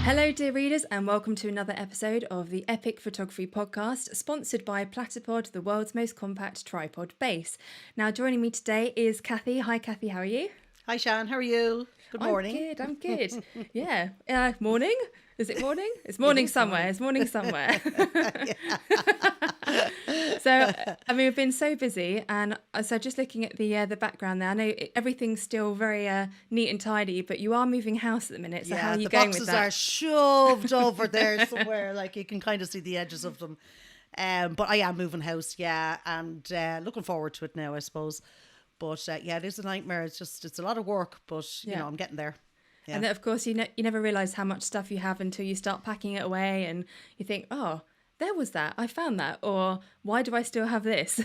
Hello, dear readers, and welcome to another episode of the Epic Photography Podcast, sponsored by Platypod, the world's most compact tripod base. Now, joining me today is Cathy. Hi, Cathy, how are you? Hi, Sian, how are you? Good morning. I'm good. Yeah. Morning? Is it morning? It's morning somewhere. It's morning somewhere. So, I mean, we've been so busy, and so just looking at the background there, I know everything's still very neat and tidy, but you are moving house at the minute. So how are you going with that? The boxes are shoved over there somewhere, like you can kind of see the edges of them. But I am moving house, and looking forward to it now, I suppose. But it is a nightmare. It's a lot of work, but you know, I'm getting there. Yeah. And then, of course, you never realise how much stuff you have until you start packing it away, and you think, oh, there was that. I found that. Or why do I still have this?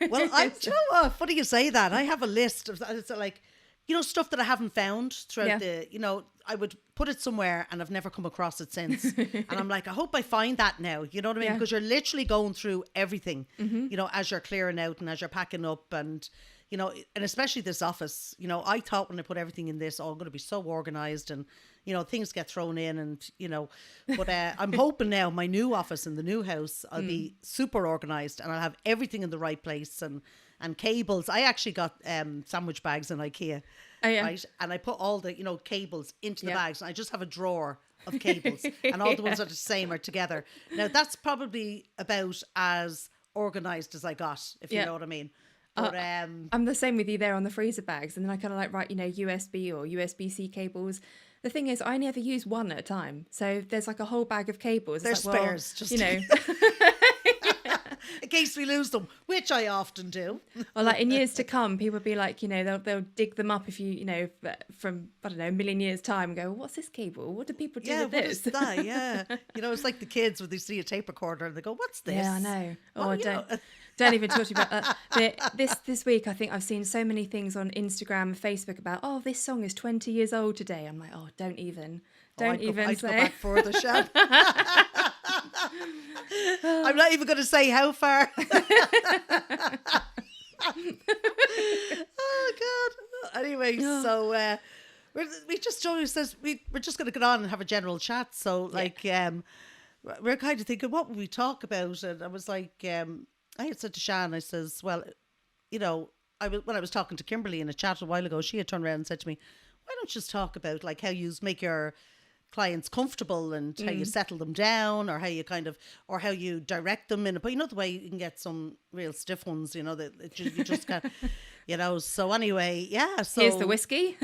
Well, do you know what? Funny you say that. I have a list of like, you know, stuff that I haven't found throughout I would put it somewhere and I've never come across it since. And I'm like, I hope I find that now. You know what I mean? Because you're literally going through everything, you know, as you're clearing out and as you're packing up and, you know, and especially this office, you know, I thought when I put everything in this, I'm going to be so organized and, you know, things get thrown in and, you know, but I'm hoping now my new office in the new house, I'll be super organized and I'll have everything in the right place and cables. I actually got sandwich bags in IKEA, right? And I put all the, you know, cables into the bags and I just have a drawer of cables and all the ones that are the same are together. Now that's probably about as organized as I got, if you know what I mean. But, I'm the same with you there on the freezer bags, and then I kind of like write, you know, USB or USB-C cables. The thing is, I only ever use one at a time, so there's like a whole bag of cables. There's like, spares, just you know, in case we lose them, which I often do. Or like in years to come, people will be like, you know, they'll dig them up if you know, from I don't know, a million years time, and go, what's this cable? What do people do with this? What is that? Yeah, you know, it's like the kids when they see a tape recorder and they go, "What's this?" Yeah, I know. Oh, don't even talk to me about that. This week, I think I've seen so many things on Instagram and Facebook about, oh, this song is 20 years old today. I'm like, oh, don't even I'd say. go back further, Shan. I'm not even going to say how far. Oh God. Anyway, so we just always says we're just going to get on and have a general chat. So like, we're kind of thinking, what would we talk about? And I was like, I had said to Shan, I says, well, you know, when I was talking to Kimberly in a chat a while ago, she had turned around and said to me, why don't you just talk about like how you make your clients comfortable and how you settle them down or how you or how you direct them in but you know the way you can get some real stiff ones, you know, that you just can't, you know. So anyway, so here's the whiskey.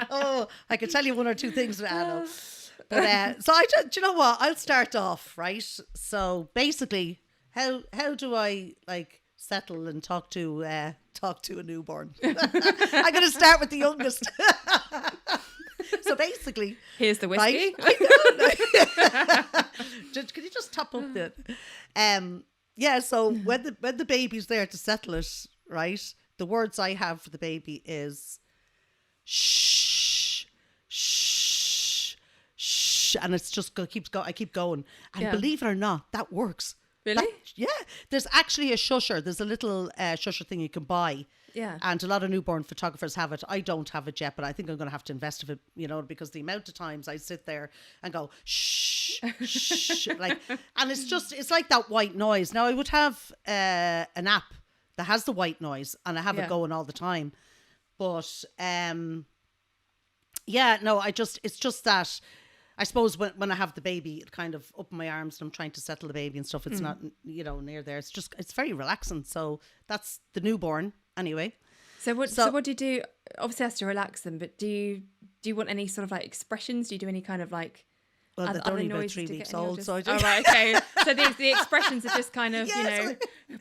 Oh, I could tell you one or two things now. But so do you know what? I'll start off, right? So basically, how do I like settle and talk to a newborn? I'm going to start with the youngest. So basically, here's the whiskey. Right? Can you just top up the? So when the baby's there to settle it, right? The words I have for the baby is shh, shh, shh, and it's just keeps going. I keep going, and believe it or not, that works. Really? There's actually a shusher. There's a little shusher thing you can buy. Yeah. And a lot of newborn photographers have it. I don't have it yet, but I think I'm going to have to invest in it, you know, because the amount of times I sit there and go, shh, shh, like, and it's like that white noise. Now I would have an app that has the white noise and I have it going all the time. But, it's just that I suppose when I have the baby kind of up in my arms and I'm trying to settle the baby and stuff, it's not, you know, near there. It's very relaxing. So that's the newborn anyway. So what do you do? Obviously, it has to relax them, but do you want any sort of like expressions? Do you do any kind of like? Well, they're only about 3 weeks old, so I do. Oh, right, okay. So the expressions are just kind of,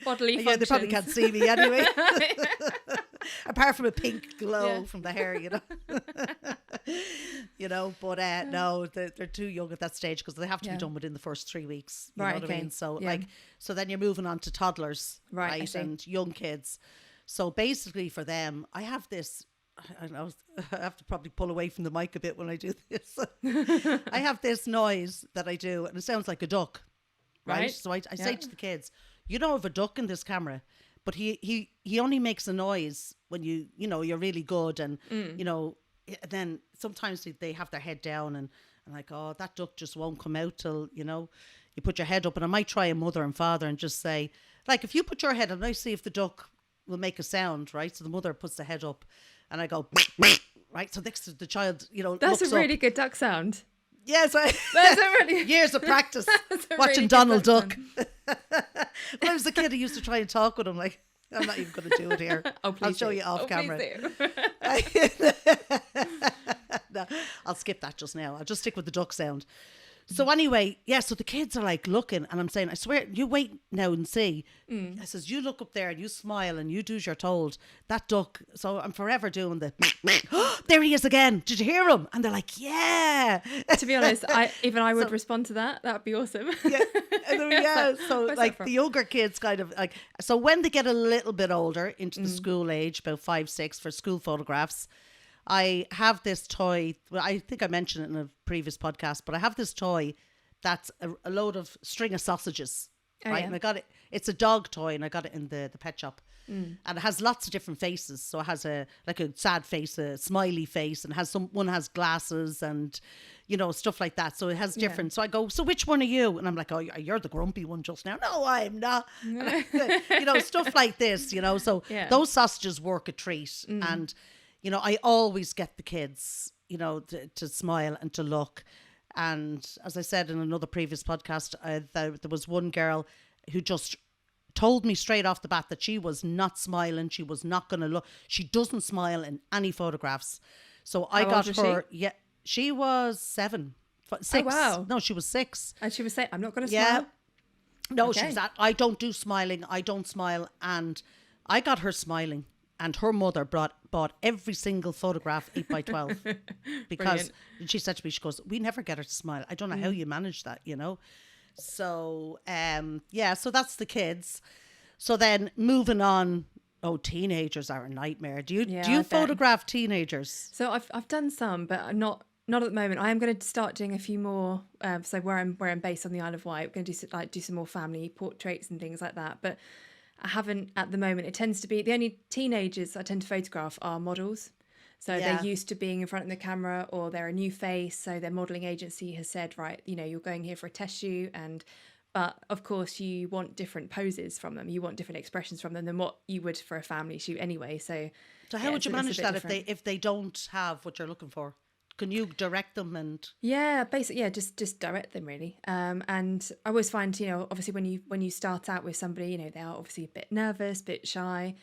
bodily functions. Yeah, they probably can't see me anyway. Apart from a pink glow from the hair, you know. You know, but no, they're too young at that stage because they have to be done within the first 3 weeks. You know what I mean? So so then you're moving on to toddlers, right? And young kids. So basically for them, I have this. I have to probably pull away from the mic a bit when I do this. I have this noise that I do, and it sounds like a duck, right? So I say to the kids, "You don't have a duck in this camera, but he only makes a noise when you know you're really good, and you know." Then sometimes they have their head down and like, oh, that duck just won't come out till, you know, you put your head up. And I might try a mother and father and just say, like, if you put your head up, and I see if the duck will make a sound, right? So the mother puts the head up and I go, right? So next to the child, you know, That's looks a really up. good duck sound. Yes, That's a really years of practice watching really good Donald duck Duck. When I was a kid, I used to try and talk with him. Like, I'm not even going to do it here. Oh, please I'll show do. you off camera. Please do. No, I'll skip that just now. I'll just stick with the duck sound. So anyway, yeah, so the kids are like looking and I'm saying, I swear, you wait now and see. I says, you look up there and you smile and you do as you're told. That duck, so I'm forever doing the, there he is again. Did you hear him? And they're like, yeah. To be honest, I would respond to that. That'd be awesome. Yeah, yeah. So Where's like that the younger kids kind of like, so when they get a little bit older into the school age, about 5, 6 for school photographs, I have this toy. Well, I think I mentioned it in a previous podcast, but I have this toy that's a load of string of sausages, right? Yeah. And I got it. It's a dog toy, and I got it in the pet shop, and it has lots of different faces. So it has a sad face, a smiley face, and one has glasses, and you know, stuff like that. So it has different. So I go, so which one are you? And I'm like, oh, you're the grumpy one just now. No, I'm not. You know, stuff like this. You know, so those sausages work a treat, and you know, I always get the kids, you know, to smile and to look. And as I said in another previous podcast, there was one girl who just told me straight off the bat that she was not smiling. She was not going to look. She doesn't smile in any photographs. So I got her. Yeah, she was 7. 6. Oh, wow. No, she was 6. And she was saying, I'm not going to Yeah. smile. No, Okay. she was that. I don't do smiling. I don't smile. And I got her smiling. And her mother bought every single photograph 8x12 because she said to me, she goes, we never get her to smile. I don't know how you manage that, you know? So, yeah, so that's the kids. So then moving on, teenagers are a nightmare. Do you photograph teenagers? So I've done some, but not at the moment. I am going to start doing a few more. So where I'm based on the Isle of Wight, we're going to do some more family portraits and things like that. But I haven't at the moment. It tends to be the only teenagers I tend to photograph are models. So they're used to being in front of the camera, or they're a new face. So their modelling agency has said, right, you know, you're going here for a test shoot, but of course you want different poses from them. You want different expressions from them than what you would for a family shoot anyway. So how would you manage that if they don't have what you're looking for? Can you direct them and? Yeah, basically, just direct them really. And I always find, you know, obviously when you start out with somebody, you know, they are obviously a bit nervous, a bit shy.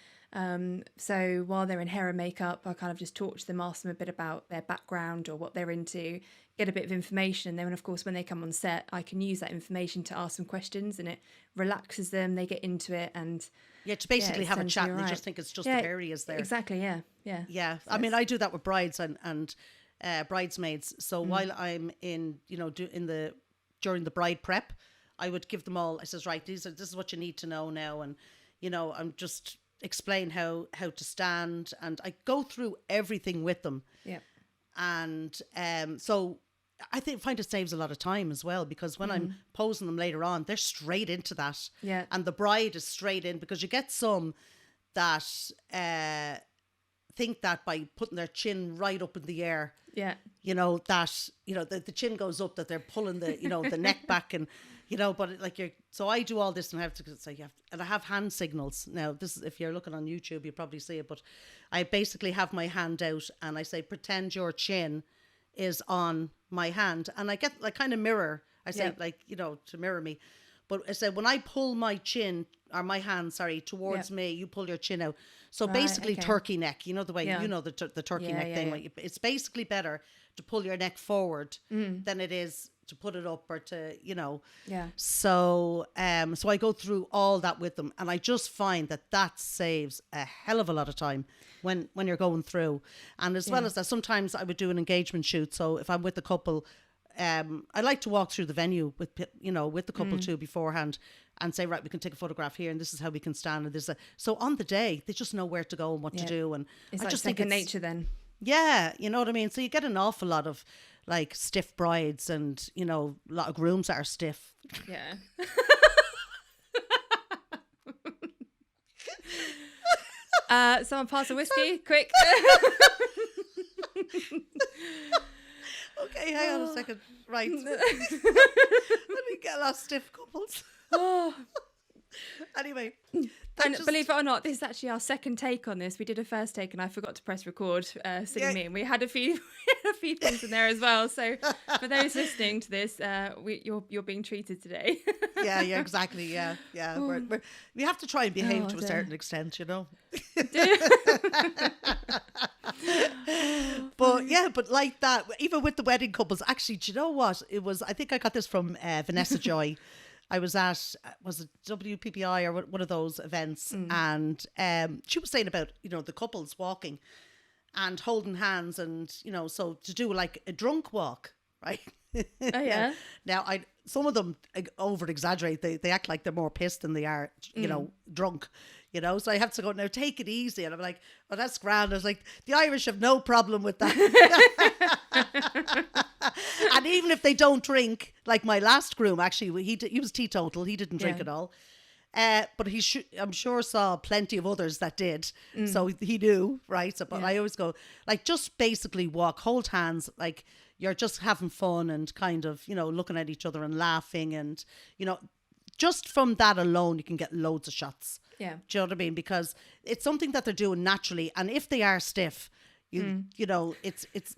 So while they're in hair and makeup, I kind of just talk to them, ask them a bit about their background or what they're into, get a bit of information. And then, of course, when they come on set, I can use that information to ask them questions, and it relaxes them. They get into it, and to basically have a chat, and they just think it's just the areas there. Exactly. Yeah. I mean, I do that with brides and bridesmaids. So while I'm in, you know, during the bride prep, I would give them all. I says, right, this is what you need to know now, and you know, I'm just explain how to stand, and I go through everything with them. Yeah, and so I find it saves a lot of time as well, because when I'm posing them later on, they're straight into that. Yeah, and the bride is straight in, because you get some that think that by putting their chin right up in the air, you know, that, you know, the chin goes up, that they're pulling the, you know, the neck back, and you know, but so I do all this, and I have to say, and I have hand signals. Now, this is, if you're looking on YouTube, you probably see it, but I basically have my hand out and I say, pretend your chin is on my hand, and I get like kind of mirror. I say, like, you know, to mirror me. But I said, when I pull my chin, or my hand, sorry, towards me, you pull your chin out. So basically turkey neck, you know, the way, you know, the turkey neck thing. It's basically better to pull your neck forward than it is to put it up, or to, you know. Yeah. So, so I go through all that with them, and I just find that saves a hell of a lot of time when you're going through. And as well as that, sometimes I would do an engagement shoot. So if I'm with a couple, I like to walk through the venue with the couple too beforehand, and say, right, we can take a photograph here, and this is how we can stand, and so on the day they just know where to go and what to do, and it's I like just second nature then. Yeah, you know what I mean. So you get an awful lot of like stiff brides, and you know, a lot of grooms that are stiff. Yeah. Someone pass a whiskey, quick. Okay, hang on a second. Right. Let me get a lot of stiff couples. Anyway. And believe it or not, this is actually our second take on this. We did a first take and I forgot to press record, silly me. And we had a few things in there as well. So for those listening to this, you're being treated today. Yeah, exactly. Yeah. We have to try and behave to a certain extent, you know. But like that, even with the wedding couples, actually, do you know what? I think I got this from Vanessa Joy. I was at, was it WPPI or one of those events, and she was saying about, the couples walking and holding hands, and, so to do like a drunk walk, right? Oh, yeah. Now, some of them over exaggerate. They act like they're more pissed than they are, drunk. So I have to go, now take it easy. And I'm like, oh, that's grand. I was like, the Irish have no problem with that. And even if they don't drink, like my last groom, actually, he was teetotal. He didn't drink at all. But I'm sure saw plenty of others that did. So he knew, right? So, but I always go, like, just basically walk, hold hands, like you're just having fun and kind of, looking at each other and laughing. And, just from that alone, you can get loads of shots. Yeah. Do you know what I mean? Because it's something that they're doing naturally. And if they are stiff, it's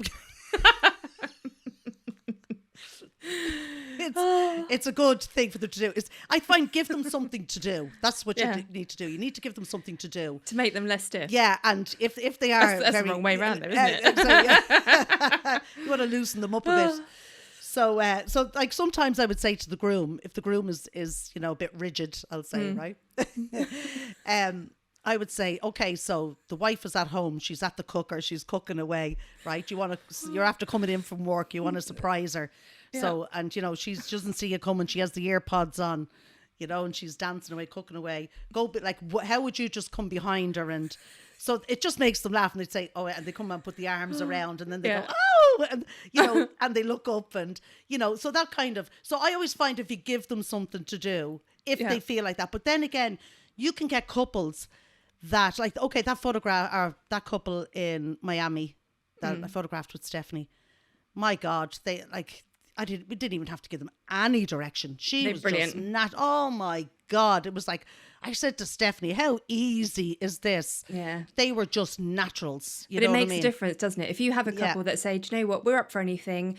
it's a good thing for them to do. I find give them something to do. That's what you need to do. You need to give them something to do. To make them less stiff. Yeah, and if they are... That's the wrong way around though, isn't it? You want to loosen them up a bit. So like sometimes I would say to the groom, if the groom is a bit rigid, I'll say, right? I would say, okay, so the wife is at home, she's at the cooker, she's cooking away, right? You're after coming in from work, you want to surprise her. Yeah. So, and she doesn't see you coming, she has the ear pods on, and she's dancing away, cooking away. How would you just come behind her? And so it just makes them laugh, and they say, oh, and they come and put the arms around, and then they go, oh, and and they look up, and so that kind of. So I always find if you give them something to do, if they feel like that, but then again, you can get couples that, like, okay, that photograph or that couple in Miami that I photographed with Stephanie. My God, we didn't even have to give them any direction. They're was brilliant. Just oh my God. It was like, I said to Stephanie, how easy is this? Yeah. They were just naturals. But it makes a difference, doesn't it? If you have a couple that say, do you know what, we're up for anything,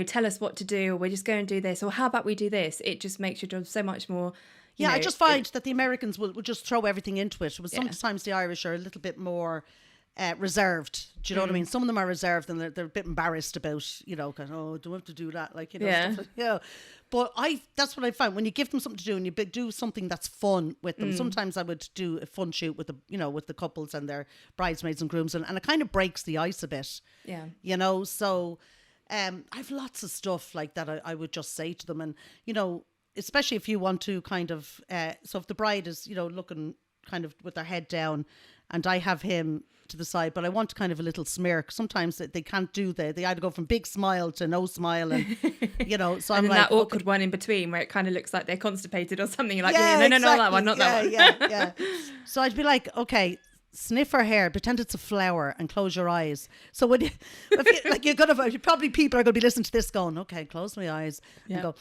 tell us what to do, or we're just going to do this, or how about we do this? It just makes your job so much more. I just find that the Americans will just throw everything into it. Sometimes the Irish are a little bit more reserved. Do you know what I mean? Some of them are reserved and they're a bit embarrassed about, kind of, don't have to do that. Like, stuff like, But that's what I find. When you give them something to do and you do something that's fun with them, sometimes I would do a fun shoot with the couples and their bridesmaids and grooms, and it kind of breaks the ice a bit. Yeah. So I've lots of stuff like that I would just say to them, and, especially if you want to kind of, so if the bride is, looking kind of with their head down and I have him to the side, but I want kind of a little smirk. Sometimes they can't do that. They either go from big smile to no smile, and, so I'm and like. that awkward one in between where it kind of looks like they're constipated or something. You're like, no, not that one, not that one. Yeah. So I'd be like, okay, sniff her hair, pretend it's a flower, and close your eyes. So when probably people are going to be listening to this going, okay, close my eyes and go.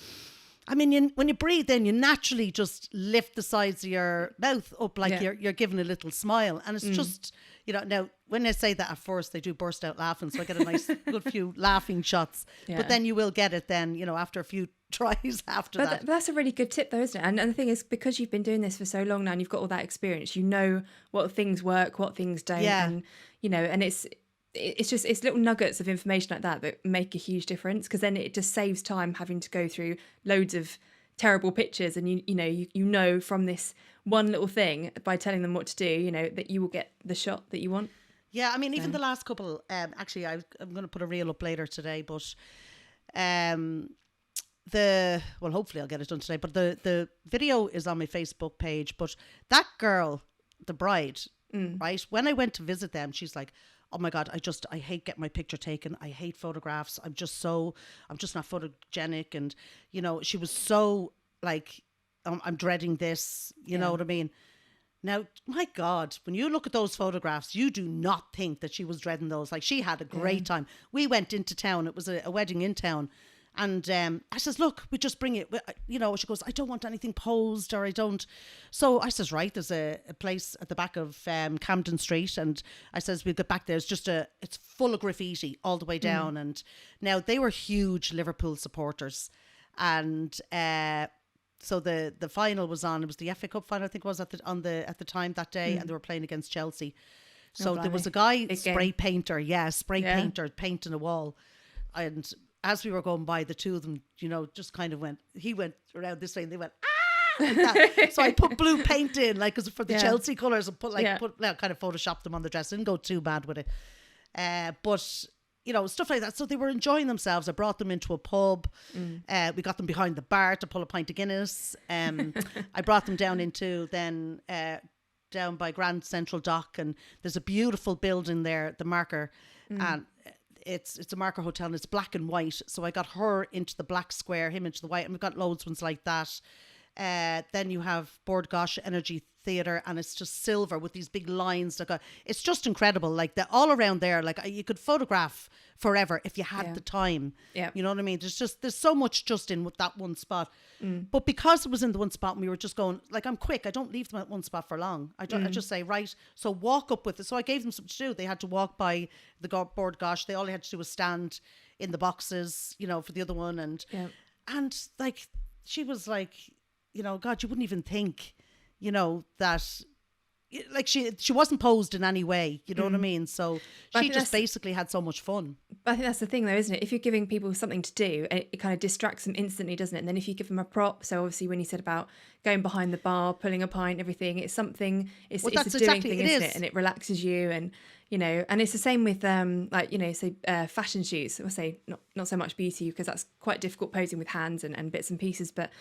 I mean, when you breathe in, you naturally just lift the sides of your mouth up like you're giving a little smile. And it's just, now when I say that at first, they do burst out laughing. So I get a nice good few laughing shots. Yeah. But then you will get it then, after a few tries after that. But that's a really good tip though, isn't it? And the thing is, because you've been doing this for so long now and you've got all that experience, you know what things work, what things don't. Yeah. And, and it's just little nuggets of information like that make a huge difference, because then it just saves time having to go through loads of terrible pictures, and you know from this one little thing, by telling them what to do, that you will get the shot that you want. Yeah, I mean, even the last couple, actually I'm going to put a reel up later today, but hopefully I'll get it done today, but the video is on my Facebook page. But that girl, the bride, right, when I went to visit them, she's like, oh my God, I hate getting my picture taken. I hate photographs. I'm just not photogenic. And, she was so like, I'm dreading this, you know what I mean? Now, my God, when you look at those photographs, you do not think that she was dreading those. Like, she had a great time. We went into town. It was a wedding in town. And I says, look, we just bring it. You know, she goes, I don't want anything posed, or I don't. So I says, right, there's a place at the back of Camden Street. And I says, we'll get back there. It's full of graffiti all the way down. And now they were huge Liverpool supporters. And so the final was on. It was the FA Cup final, I think it was at the time that day, and they were playing against Chelsea. So there was a guy, spray painter painting a wall. And as we were going by, the two of them, you know, just kind of he went around this way and they went, ah, like that. So I put blue paint in, like, cause for the Chelsea colours, and kind of photoshopped them on the dress. Didn't go too bad with it. But you know, stuff like that. So they were enjoying themselves. I brought them into a pub. We got them behind the bar to pull a pint of Guinness. I brought them down down by Grand Central Dock, and there's a beautiful building there, the Marker, and it's a Marker hotel, and it's black and white. So I got her into the black square, him into the white, and we've got loads of ones like that. Then you have Bord Gosh Energy Theatre, and it's just silver with these big lines. It's just incredible. Like, all around there, like, you could photograph forever if you had the time. Yeah, you know what I mean? There's so much just in that one spot. But because it was in the one spot, and we were just going, like, I'm quick. I don't leave them at one spot for long. I just say, right, so walk up with it. So I gave them something to do. They had to walk by the Bord Gosh. All they had to do was stand in the boxes, you know, for the other one, and like, she was like, you know, God, you wouldn't even think, you know, that, like, she wasn't posed in any way, you know what I mean? So she just basically had so much fun. But I think that's the thing, though, isn't it? If you're giving people something to do, it kind of distracts them instantly, doesn't it? And then if you give them a prop, so obviously when you said about going behind the bar, pulling a pint, everything, it's something, it's a doing thing, isn't it? And it relaxes you, and, you know, and it's the same with, like, you know, say fashion shoots. I'll say not so much beauty, because that's quite difficult posing with hands and bits and pieces, but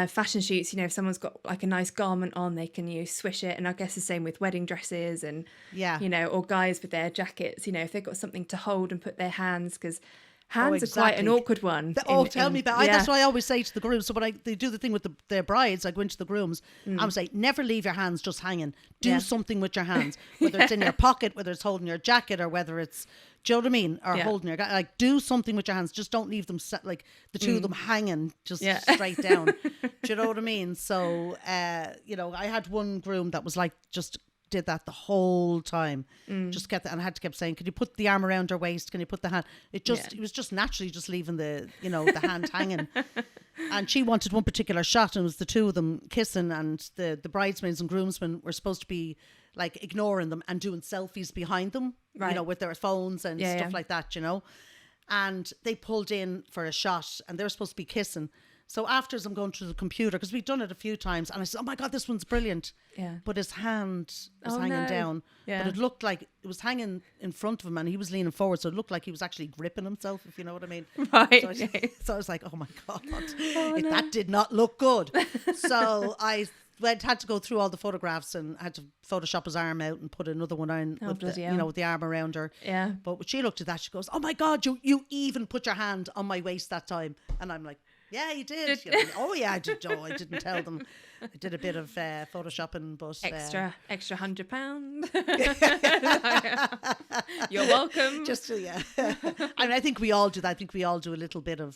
fashion shoots, you know, if someone's got like a nice garment on, they can, you know, swish it. And I guess the same with wedding dresses, and you know, or guys with their jackets, you know, if they've got something to hold and put their hands, because hands are quite an awkward one. Tell me about it. That's why I always say to the grooms. So when they do the thing with their brides, I go into the grooms, I'm saying, never leave your hands just hanging. Do something with your hands, whether it's in your pocket, whether it's holding your jacket, or whether it's, do you know what I mean? Or holding your, like, do something with your hands. Just don't leave them set, like the two of them hanging just straight down. Do you know what I mean? So, you know, I had one groom that was like, just did that the whole time. Just kept that, and I had to keep saying, can you put the arm around her waist? Can you put the hand? It was just naturally just leaving the, you know, the hand hanging. And she wanted one particular shot, and it was the two of them kissing, and the bridesmaids and groomsmen were supposed to be like ignoring them and doing selfies behind them, you know, with their phones and stuff like that, you know. And they pulled in for a shot, and they were supposed to be kissing. So after, I'm going through the computer, because we've done it a few times, and I said, oh my God, this one's brilliant. Yeah. But his hand was hanging down. Yeah. But it looked like it was hanging in front of him, and he was leaning forward, so it looked like he was actually gripping himself, if you know what I mean. Right. So I was like, oh my God, that did not look good. So I had to go through all the photographs, and had to Photoshop his arm out and put another one on with the, you know, with the arm around her. Yeah. But when she looked at that, she goes, oh my God, you even put your hand on my waist that time. And I'm like, yeah, you did. You know, oh yeah, I did. Oh, I didn't tell them. I did a bit of photoshopping, but extra £100. You're welcome. Just I mean, I think we all do that. I think we all do a little bit of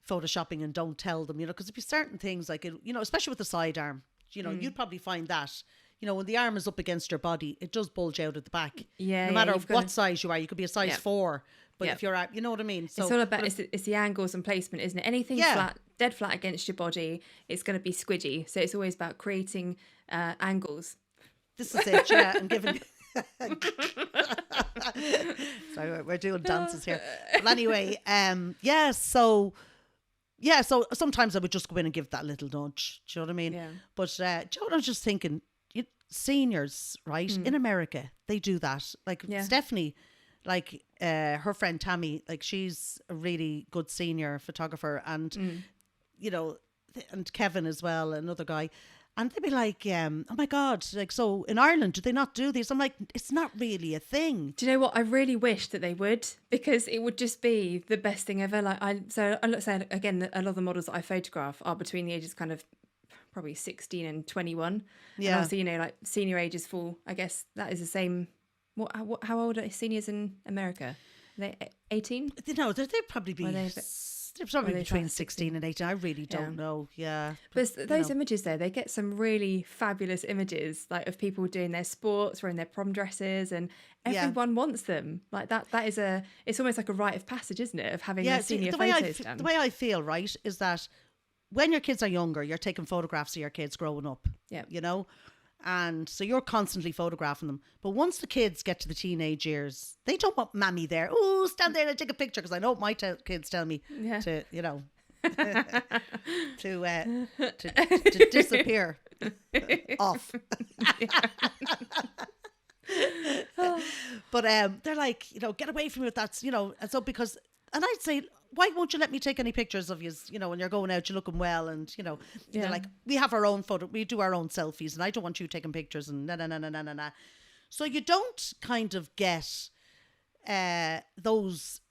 photoshopping and don't tell them, you know, because if you certain things like, you know, especially with the sidearm, you know, you'd probably find that, you know, when the arm is up against your body, it does bulge out at the back. Yeah. No matter what size you are, you could be a size 4. But if you're out, you know what I mean? So it's all about, it's the angles and placement, isn't it? Anything dead flat against your body, it's going to be squidgy. So it's always about creating angles. This is it, yeah. And giving... Sorry, we're doing dances here. But anyway, so sometimes I would just go in and give that little nudge. Do you know what I mean? Yeah. But do you know what I was just thinking? Seniors, right? In America, they do that. Like Stephanie... Like her friend Tammy, like she's a really good senior photographer, and you know, and Kevin as well, another guy, and they'd be like, oh my God, like, so in Ireland, do they not do this? I'm like, it's not really a thing. Do you know what? I really wish that they would, because it would just be the best thing ever. Like I said again, a lot of the models that I photograph are between the ages kind of probably 16 and 21. Yeah. And also, you know, like senior ages fall, I guess that is the same. How old are seniors in America? Are they 18? No, they'd probably be. They're probably between 16 and 18. I really don't know. Yeah. But those images, though, they get some really fabulous images, like of people doing their sports, wearing their prom dresses, and everyone wants them. Like that is it's almost like a rite of passage, isn't it? Of having a senior photos done. The way I feel, right, is that when your kids are younger, you're taking photographs of your kids growing up. Yeah. You know? And so you're constantly photographing them. But once the kids get to the teenage years, they don't want mammy there. Oh, stand there and take a picture. Because I know my kids tell me to, you know, to disappear off. But they're like, you know, get away from it. That's, you know, and so and I'd say, why won't you let me take any pictures of you? You know, when you're going out, you're looking well, and you know, they're like, we have our own we do our own selfies, and I don't want you taking pictures, and na. So you don't kind of get those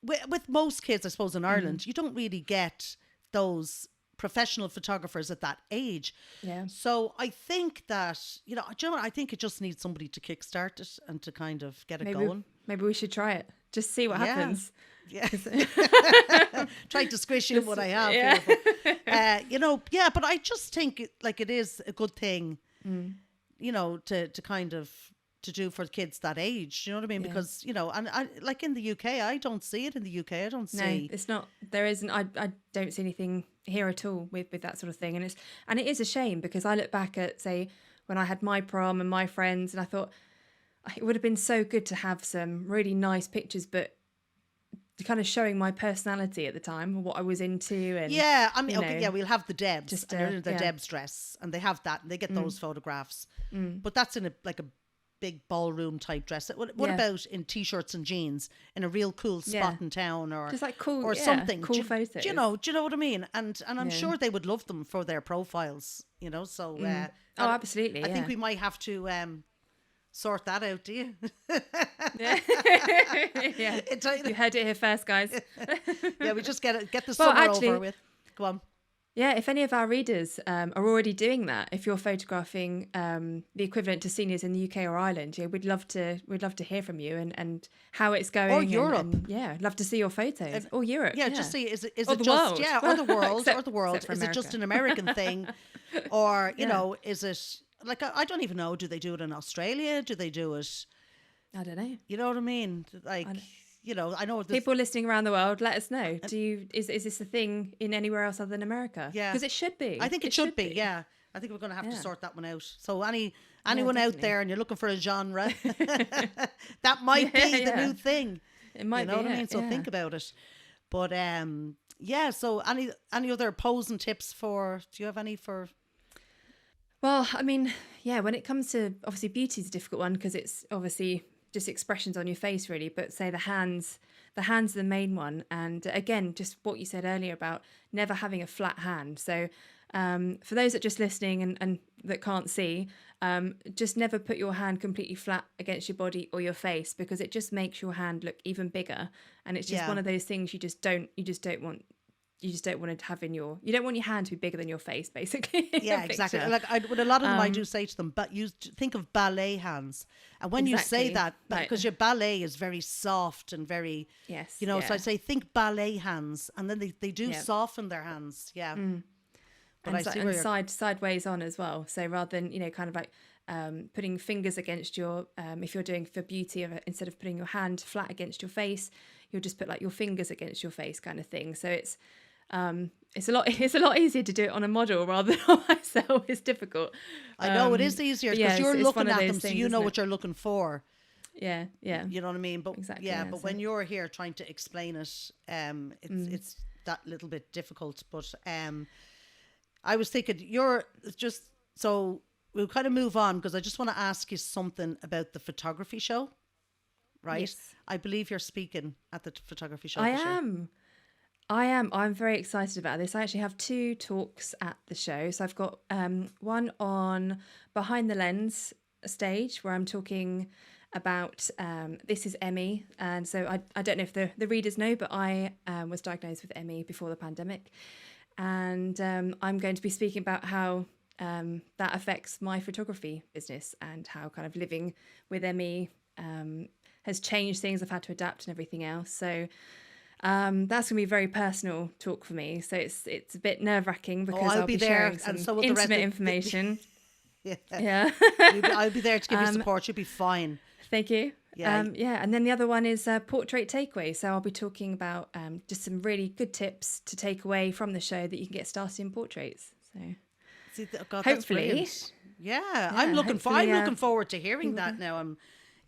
with most kids, I suppose, in Ireland. You don't really get those professional photographers at that age. Yeah. So I think that, you know, I think it just needs somebody to kickstart it and to kind of get it going. Maybe we should try it. Just see what happens. Yeah. Try to squish in what I have. Yeah. Here, but, you know, but I just think it is a good thing, you know, to kind of to do for kids that age. You know what I mean? Because, you know, and I, like in the UK, I don't see it in the UK. I don't see. No, it's not. There isn't. I don't see anything here at all with that sort of thing. And it is a shame because I look back at, say, when I had my prom and my friends, and I thought it would have been so good to have some really nice pictures, but kind of showing my personality at the time, what I was into, and I mean, we'll have the Debs, just the Debs dress, and they have that, and they get those photographs, but that's in a big ballroom type dress. What about in t-shirts and jeans in a real cool spot in town, or just like cool or something, cool photos? Do you know what I mean? And I'm sure they would love them for their profiles, you know. So absolutely, I think we might have to sort that out, do you? Yeah. You heard it here first, guys. We just get the summer over with. Go on. Yeah, if any of our readers are already doing that, if you're photographing the equivalent to seniors in the UK or Ireland, we'd love to hear from you and how it's going. Or Europe. And I'd love to see your photos. Or Europe. Just see, is it just world. or the world Except, or the world? Is it just an American thing, or you know, is it? Like, I don't even know. Do they do it in Australia? Do they do it? I don't know. You know what I mean? Like, you know, I know people listening around the world. Let us know. Is this a thing in anywhere else other than America? Yeah, because it should be. I think it should be. Yeah, I think we're going to have to sort that one out. So anyone out there, and you're looking for a genre, that might be the new thing. It might. You know what I mean? So think about it. But So any other posing tips for? Do you have any for? Well, I mean, when it comes to, obviously beauty is a difficult one because it's obviously just expressions on your face really, but say the hands are the main one. And again, just what you said earlier about never having a flat hand. So for those that are just listening and that can't see, just never put your hand completely flat against your body or your face, because it just makes your hand look even bigger. And it's just one of those things you just don't want to have in your. You don't want your hand to be bigger than your face, basically. Yeah, exactly. Like with a lot of them, I do say to them, but you think of ballet hands, and when you say that, because your ballet is very soft and very, you know. So I say think ballet hands, and then they do soften their hands. Yeah. But and sideways on as well. So rather than kind of like putting fingers against your, if you're doing for beauty, instead of putting your hand flat against your face, you'll just put like your fingers against your face, kind of thing. So it's a lot easier to do it on a model rather than on myself. It's difficult. I know it is easier because you're looking at them, so you know what you're looking for. Yeah. You know what I mean? But exactly, but when you're here trying to explain it, it's that little bit difficult. But I was thinking so we'll kind of move on because I just want to ask you something about the photography show. Right? Yes. I believe you're speaking at the photography show. I am. I'm very excited about this. I actually have 2 talks at the show. So I've got one on Behind the Lens stage where I'm talking about this is ME. And so I don't know if the readers know, but I was diagnosed with ME before the pandemic. and I'm going to be speaking about how that affects my photography business and how kind of living with ME has changed things. I've had to adapt and everything else. So that's going to be a very personal talk for me. So it's a bit nerve-wracking because I'll I'll be be there, sharing some and so will the rest intimate of information. Yeah. Yeah. I'll be there to give you support. You'll be fine. Thank you. Yeah. And then the other one is portrait takeaway. So I'll be talking about just some really good tips to take away from the show that you can get started in portraits. So See, God, that's hopefully, brilliant. Yeah, I'm looking forward to hearing that now.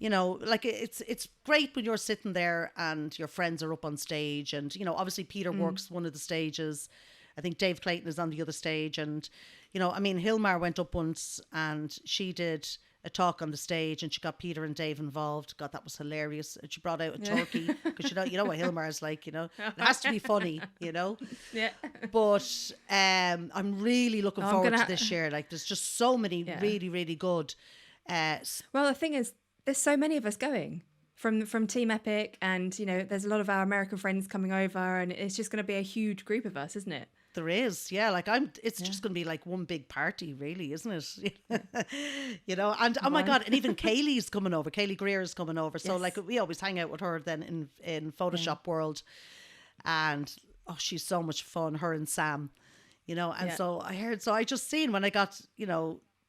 Like it's great when you're sitting there and your friends are up on stage, and obviously Peter works one of the stages. I think Dave Clayton is on the other stage, and Hilmar went up once and she did a talk on the stage, and she got Peter and Dave involved. God, that was hilarious. And she brought out a turkey because you know what Hilmar is like. It has to be funny. Yeah. But I'm really looking forward to this year. Like, there's just so many really, really good. Well, the thing is, there's so many of us going from Team Epic, and there's a lot of our American friends coming over, and it's just going to be a huge group of us, isn't it? There is, yeah. Like it's just going to be like one big party, really, isn't it? And oh my God, and even Kaylee's coming over. Kaylee Greer is coming over. So like we always hang out with her then in Photoshop world, and she's so much fun. Her and Sam, And so I heard. So I just seen when I got,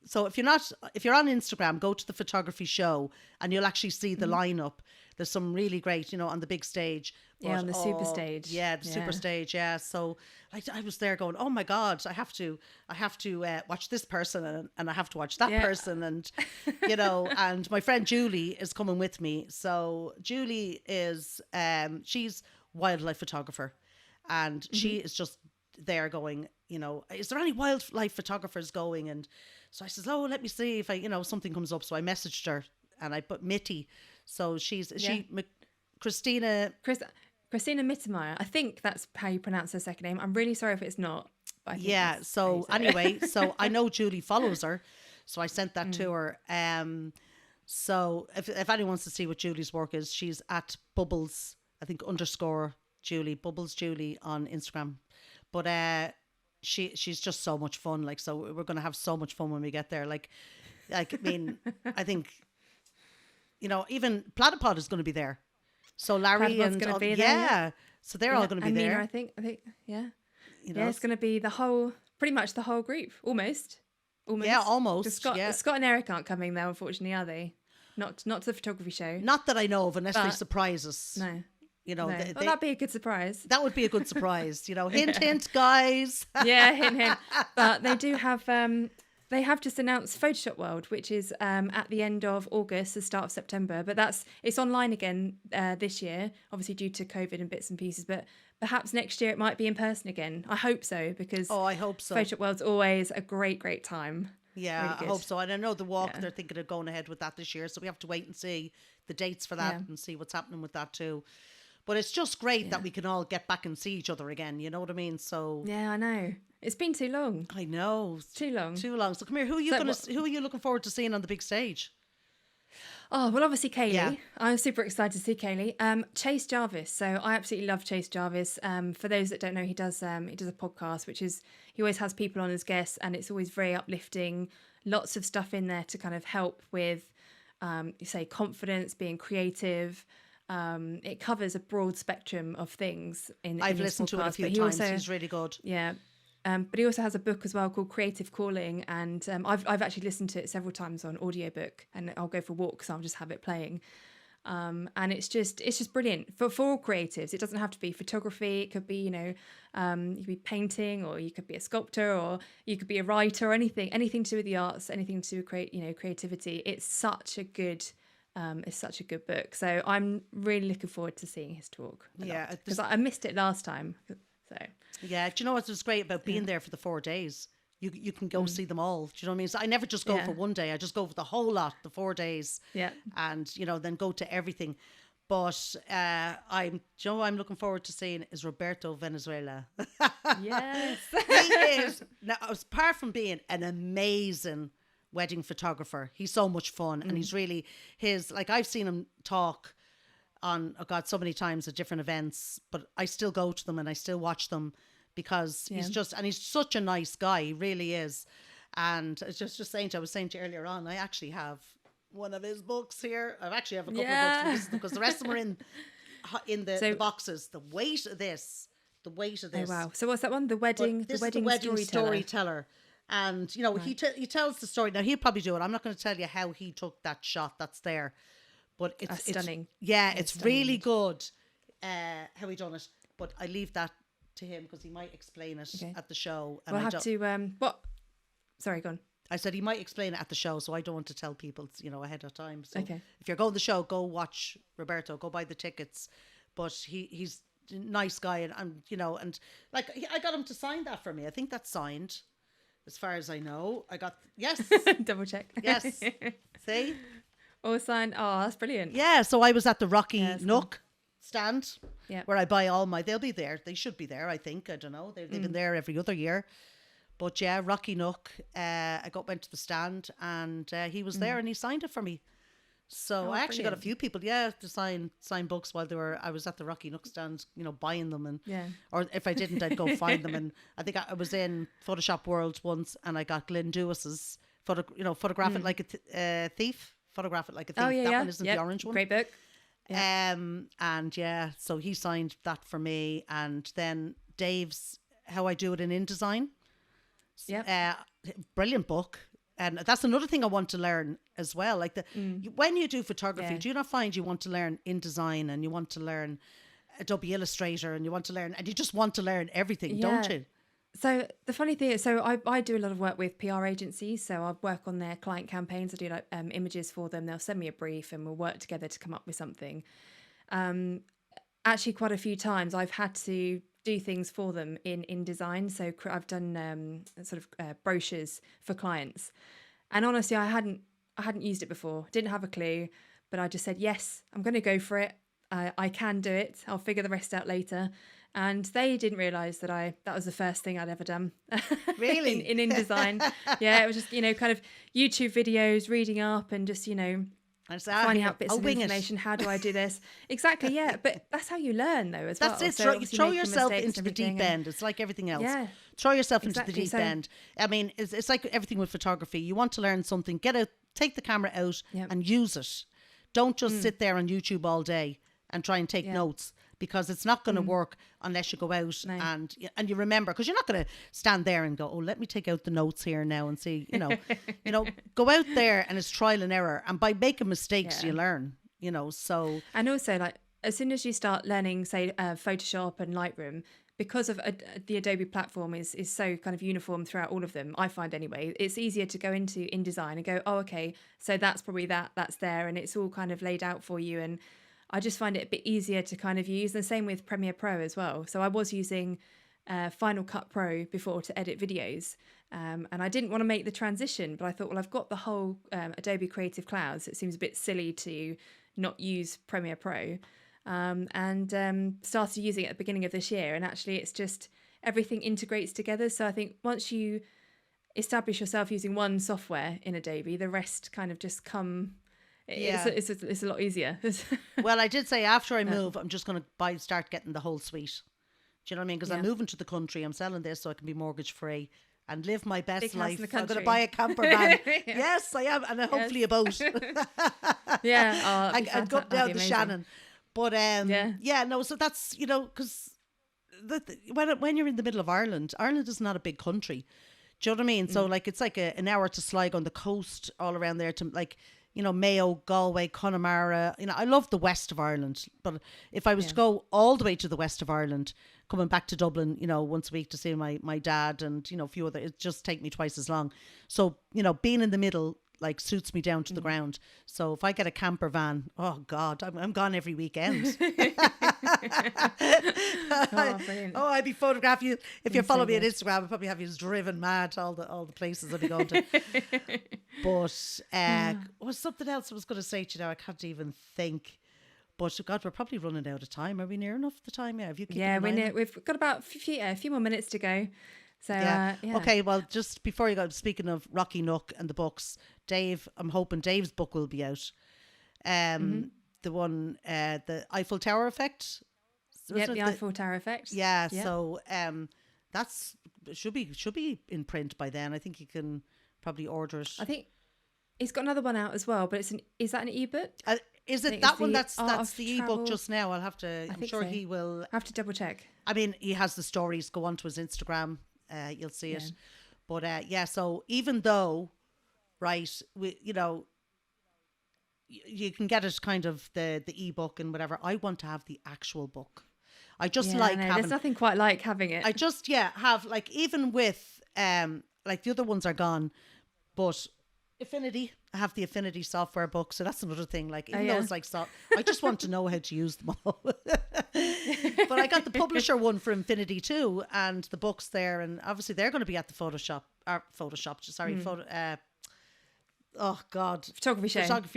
So if you're on Instagram, go to the photography show, and you'll actually see the lineup. There's some really great, on the big stage. On the super stage. Yeah, the super stage. Yeah. So I was there going, oh my God, I have to watch this person and I have to watch that person. And, and my friend Julie is coming with me. So Julie is, she's wildlife photographer, and she is just there going, is there any wildlife photographers going? And so I says, let me see if something comes up. So I messaged her and I put Mitty. So Christina Mittermeier. I think that's how you pronounce her second name. I'm really sorry if it's not. But I think so anyway, so I know Julie follows her. So I sent that to her. So if anyone wants to see what Julie's work is, she's at Bubbles, I think _ Bubbles Julie on Instagram. But she's just so much fun. Like, so we're going to have so much fun when we get there. I think, even Platypod is going to be there. So Larry and going to be there, so they're all going to be there. I think, yeah. It's going to be pretty much the whole group, almost. Yeah, almost. Scott and Eric aren't coming though, unfortunately, are they? Not to the photography show. Not that I know of, unless they surprise us. No. Well, that'd be a good surprise. That would be a good surprise. Hint, hint, guys. Yeah, hint, hint. But they do have. They have just announced Photoshop World, which is at the end of August, the start of September. But it's online again this year, obviously due to COVID and bits and pieces. But perhaps next year it might be in person again. I hope so, because I hope so. Photoshop World's always a great, great time. Yeah, really I hope so. And I know the walk, they're thinking of going ahead with that this year. So we have to wait and see the dates for that and see what's happening with that too. But it's just great that we can all get back and see each other again. You know what I mean? So yeah, I know. It's been too long. I know. Too long. So come here. Who are you looking forward to seeing on the big stage? Oh, well, obviously Kaylee. Yeah. I'm super excited to see Kaylee. Chase Jarvis. So I absolutely love Chase Jarvis. For those that don't know, he does a podcast, which is, he always has people on as guests, and it's always very uplifting. Lots of stuff in there to kind of help with, confidence, being creative. It covers a broad spectrum of things. I've listened to it a few times. He's really good. Yeah. But he also has a book as well called Creative Calling, and I've actually listened to it several times on audiobook, and I'll go for walks, so I'll just have it playing. And it's just brilliant for all creatives. It doesn't have to be photography. It could be, you could be painting, or you could be a sculptor, or you could be a writer, or anything to do with the arts, anything to do with creativity. It's such a good book. So I'm really looking forward to seeing his talk. Yeah, because I missed it last time. So yeah, do you know what was great about being there for the 4 days? You can go see them all. Do you know what I mean? So I never just go for one day. I just go for the whole lot, the 4 days. Yeah. And then go to everything. But I'm looking forward to seeing is Roberto Venezuela. Yes. He is. Now, apart from being an amazing wedding photographer, he's so much fun, and he's really I've seen him talk on so many times at different events, but I still go to them and I still watch them because he's such a nice guy. He really is. And I was saying to you earlier on, I actually have one of his books here. I actually have a couple of books because the rest of them are in the boxes. The weight of this. Oh wow! So what's that one? The wedding storyteller. And he tells the story. Now he'll probably do it. I'm not going to tell you how he took that shot that's there, but it's stunning. It's really good how he done it. But I leave that to him because he might explain it at the show. And we'll have to what? Sorry, go on. I said he might explain it at the show, so I don't want to tell people, ahead of time. So if you're going to the show, go watch Roberto. Go buy the tickets. But he's a nice guy, and like I got him to sign that for me. I think that's signed. As far as I know, yes. Double check. Yes. See? All signed. Oh, that's brilliant. Yeah. So I was at the Rocky Nook stand where I buy all they'll be there. They should be there, I think. I don't know. They've been there every other year. But yeah, Rocky Nook. I went to the stand and he was there and he signed it for me. So I actually got a few people, to sign books while I was at the Rocky Nook stand, buying them, and or if I didn't, I'd go find them. And I think I was in Photoshop World once, and I got Glenn Dewis's photograph it like a thief, photograph it like a thief. Oh yeah, that one isn't the orange one. Great book. And so he signed that for me, and then Dave's How I Do It in InDesign. Yeah, brilliant book. And that's another thing I want to learn as well. Like when you do photography, do you not find you want to learn InDesign and you want to learn Adobe Illustrator and you just want to learn everything, don't you? So the funny thing is, I do a lot of work with PR agencies. So I work on their client campaigns. I do like images for them. They'll send me a brief and we'll work together to come up with something. Actually, quite a few times I've had to do things for them in InDesign. So I've done brochures for clients, and honestly, I hadn't used it before. Didn't have a clue, but I just said yes. I'm going to go for it. I can do it. I'll figure the rest out later. And they didn't realise that was the first thing I'd ever done. Really? in InDesign. Yeah, it was just kind of YouTube videos, reading up, and just finding out bits of information. How do I do this? Exactly, yeah. But that's how you learn, though, as well. That's it. So you throw yourself into the deep end. It's like everything else. Yeah, throw yourself into the deep end. I mean, it's like everything with photography. You want to learn something, take the camera out and use it. Don't just sit there on YouTube all day and try and take notes, because it's not going to work unless you go out and you remember, because you're not going to stand there and go, oh, let me take out the notes here now and see, go out there, and it's trial and error, and by making mistakes you learn, so. And also, like, as soon as you start learning, say, Photoshop and Lightroom, because of the Adobe platform is so kind of uniform throughout all of them, I find anyway, it's easier to go into InDesign and go, oh, okay, so that's probably that's there, and it's all kind of laid out for you, and I just find it a bit easier to kind of use. And same with Premiere Pro as well. So I was using Final Cut Pro before to edit videos, and I didn't want to make the transition, but I thought, well, I've got the whole Adobe Creative Cloud, so it seems a bit silly to not use Premiere Pro, and started using it at the beginning of this year. And actually it's just everything integrates together. So I think once you establish yourself using one software in Adobe, the rest kind of just come. It's a lot easier. Well, I did say after I move, I'm just going to start getting the whole suite. Do you know what I mean? Because I'm moving to the country. I'm selling this so I can be mortgage free and live my best life. I'm going to buy a camper van. Yes, I am, and hopefully a boat. I'd go down to Shannon. But so that's because when you're in the middle of Ireland is not a big country. Do you know what I mean? So like it's like an hour to Sligo on the coast, all around there to like. Mayo, Galway, Connemara. I love the west of Ireland. But if I was to go all the way to the west of Ireland, coming back to Dublin, once a week to see my dad and, a few other, it just take me twice as long. So, being in the middle, like, suits me down to the ground. So if I get a camper van, oh God, I'm gone every weekend. I'd be photographing you. If you follow me on Instagram, I'll probably have you driven mad all the places I'll be going to. But was something else I was going to say to you now? I can't even think. But God, we're probably running out of time. Are we near enough the time? Yeah, have you? We've got about a few more minutes to go. So okay. Well, just before you go, speaking of Rocky Nook and the books, Dave, I'm hoping Dave's book will be out. The one, the Eiffel Tower Effect. Yep, the Eiffel Tower Effect. Yeah. So That's should be in print by then. I think you can probably order it. I think he's got another one out as well, but is that an ebook? Is I it think that it's one? the That's Art the of ebook Travel. just now. I'll have to. I'm think sure so. he will. I have to double check. I mean, he has the stories. Go onto his Instagram. You'll see it. But so even though, right, you can get it kind of the ebook and whatever. I want to have the actual book. I just like having. There's nothing quite like having it. I just have like, even with like the other ones are gone, but Affinity, I have the Affinity software book, so that's another thing. Like, even though it's like I just want to know how to use them all. But I got the publisher one for Infinity too, and the books there, and obviously they're going to be at the photography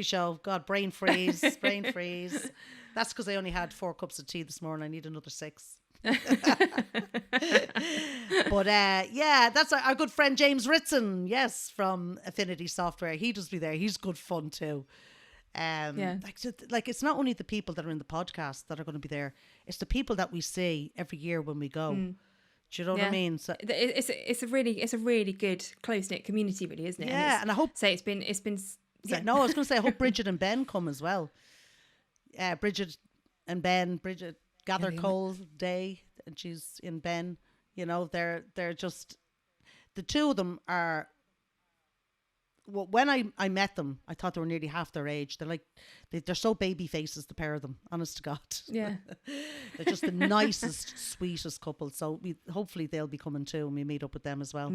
show. God, brain freeze. That's because I only had 4 cups of tea this morning. I need another 6. But that's our good friend James Ritson, from Affinity Software. He does be there. He's good fun too. Like it's not only the people that are in the podcast that are going to be there, it's the people that we see every year when we go. Do you know what I mean? So it's a really good close-knit community, really, isn't it? And I hope it's been no, I was going to say I hope Bridget and Ben come as well. Bridget Gather Cole Day, and she's in Ben. They're just, the two of them are. Well, when I met them, I thought they were nearly half their age. They're like, they're so baby faces, the pair of them. Honest to God. Yeah, they're just the nicest, sweetest couple. So hopefully they'll be coming too, and we meet up with them as well.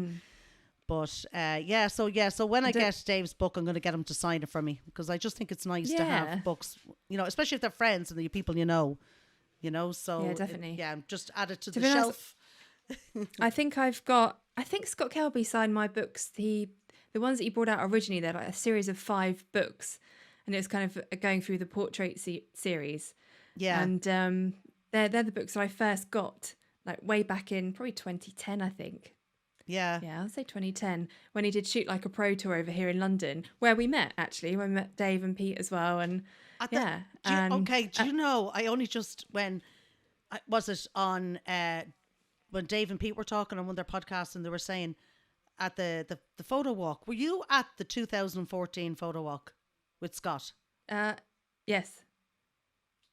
But so when I get Dave's book, I'm going to get him to sign it for me, because I just think it's nice to have books, especially if they're friends and the people So definitely. Just add it to the shelf. I think Scott Kelby signed my books. The ones that he brought out originally, they're like a series of 5 books, and it was kind of going through the portrait series. Yeah, and they're the books that I first got, like way back in probably 2010, I think. Yeah, I'll say 2010, when he did Shoot Like a Pro tour over here in London, where we met we met Dave and Pete as well, and do you know? I only just when Dave and Pete were talking on one of their podcasts, and they were saying at the photo walk. Were you at the 2014 photo walk with Scott? Yes.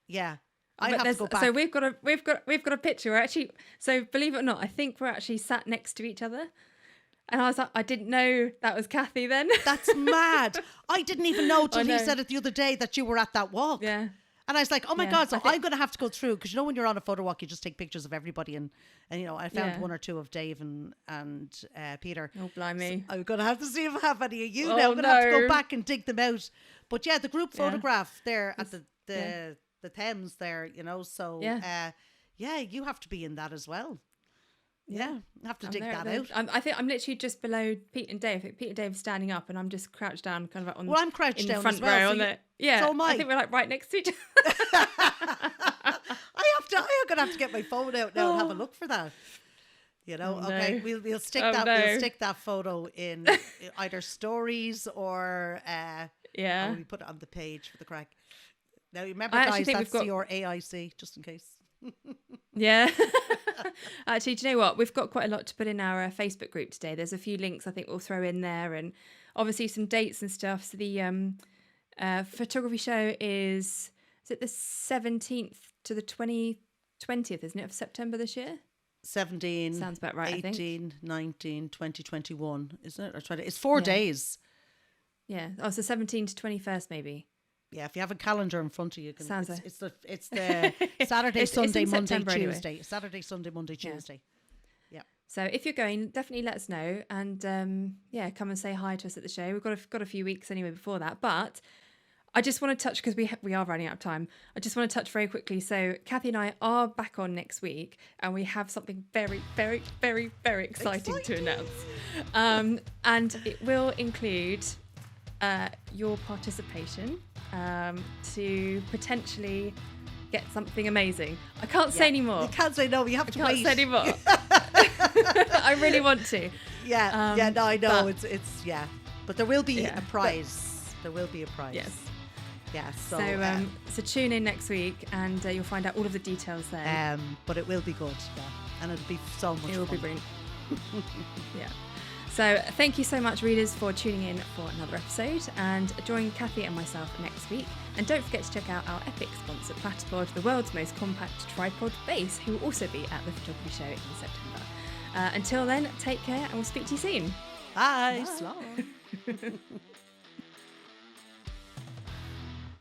Yeah. I have to go back. So we've got a picture. We're actually, so believe it or not, I think we're actually sat next to each other. And I was like, I didn't know that was Cathy then. That's mad. I didn't even know till he said it the other day that you were at that walk. Yeah. And I was like, oh my God, so I'm going to have to go through, because when you're on a photo walk, you just take pictures of everybody. And I found 1 or 2 of Dave and Peter. Oh, blimey. So I'm going to have to see if I have any of you now. I'm going to have to go back and dig them out. But the group photograph there at the Thames there, so you have to be in that as well. Yeah, I have to dig that out. I think I'm literally just below Pete and Dave. I think Pete and Dave are standing up, and I'm just crouched down, kind of on. Well, I'm crouched down front as well. row on the. Yeah, so am I. I think we're like right next to each other. I'm gonna have to get my phone out now and have a look for that. Okay, we'll stick we'll stick that photo in either stories or we put it on the page for the crack. Now remember, guys, that's your AIC, just in case. Yeah. Actually, do you know what? We've got quite a lot to put in our Facebook group today. There's a few links I think we'll throw in there, and obviously some dates and stuff. So the photography show is it the 17th to the 20th, isn't it, of September this year? 17, sounds about right. 18, I think. 19, 20, 21, isn't it? Or 20. It's 4 days. Yeah. Oh, so 17 to 21st maybe. Yeah, if you have a calendar in front of you, it's the Saturday, Sunday, Monday, Tuesday. Anyway. Saturday, Sunday, Monday, Tuesday. Yeah. So if you're going, definitely let us know, and come and say hi to us at the show. We've got a few weeks anyway before that, but I just want to touch, because we are running out of time. I just want to touch very quickly. So Cathy and I are back on next week, and we have something very, very, very, very exciting to announce, and it will include your participation to potentially get something amazing. I can't say any more. You can't say no. You have to wait. I can't say any more. I really want to. Yeah. No, I know. It's but there will be a prize. There will be a prize. Yes. Yeah. So tune in next week, and you'll find out all of the details there. But it will be good. Yeah. and it'll be so much fun. It will be brilliant. Yeah. So thank you so much, readers, for tuning in for another episode, and join Cathy and myself next week. And don't forget to check out our epic sponsor, Platypod, the world's most compact tripod base, who will also be at the photography show in September. Until then, take care, and we'll speak to you soon. Bye. Bye.